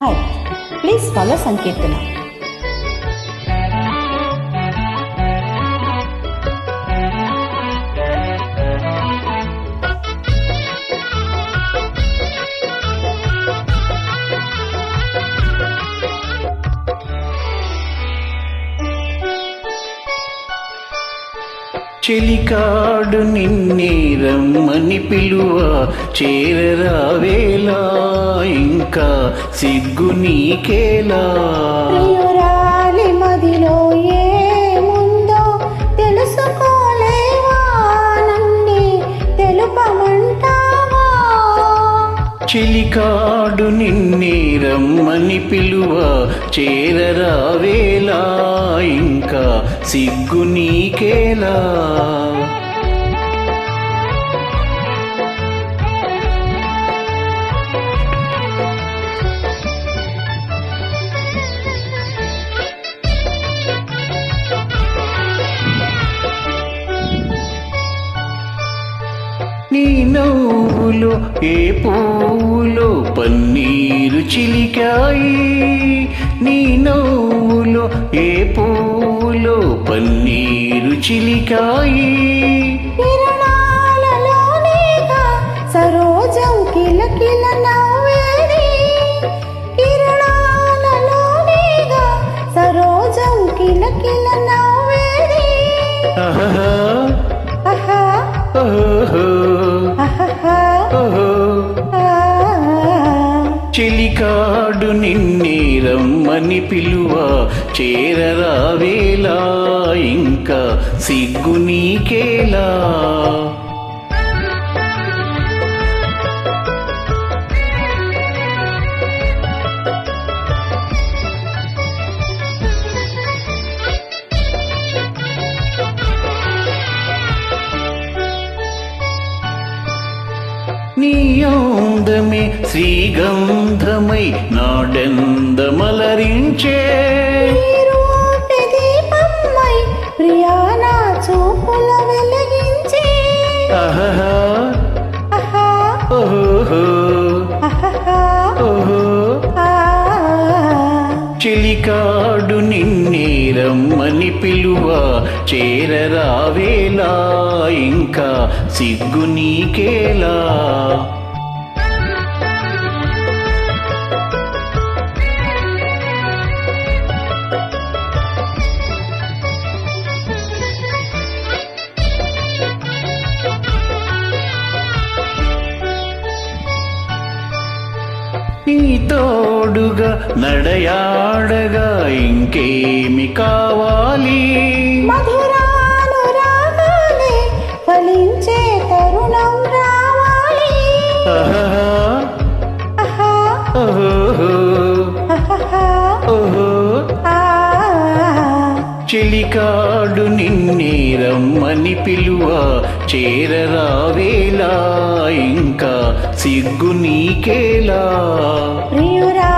Hi, please follow Sankirtana. చెలికాడు నిన్నే రమ్మని పిలువ చేరరావేలా ఇంకా సిగ్గు నీకేలా. ప్రియురాలి మదిలో ఏముందో తెలుసుకోలేవా, నన్నే తెలుపమంటావా? చెలికాడు నిన్నే రమ్మని పిలువ చేరరావేలా ఇంకా సిగ్గు నీకేలా. నీ నవ్వులో ఏ పువ్వులో పన్నీరు చిలికాయి, నీ నవ్వులో ఏ పువ్వులో పన్నీరు చిలికాయి. కిరణాలలోనేగా సరోజం కిలకిల నవ్వేది, కిరణాలలోనేగా సరోజం కిలకిల నవ్వేది. ఆహా ఆహా ఓహో ఆహా ఓహో. ఆ. చెలికాడు నిన్నే రమ్మని పిలువ చేరరావేలా ఇంకా సిగ్గు నీకేలా. నీ అందమే శ్రీగంధమై నాడెందమలరించే, నీరూపి దీపమ్మై ప్రియా నా చూపుల వెలిగించే. ఆహా ఆహా ఓహో ఆహా ఓహో. ఆ. చెలికాడు నిన్నే రమ్మని పిలువ చేరరావేలా ఇంకా సిగ్గు నీకేలా. నీ తోడుగా నడయాడగా ఇంకేమి కావాలి. మధురానురాగాలే ఫలించే తరుణం రావాలి. ఆహా ఆహా ఓహో ఆహా ఓహో. ఆ. చెలికాడు నిన్నే రమ్మని పిలువ చేరరావేలా ఇంకా సిగ్గు నీకేలా. ప్రియురా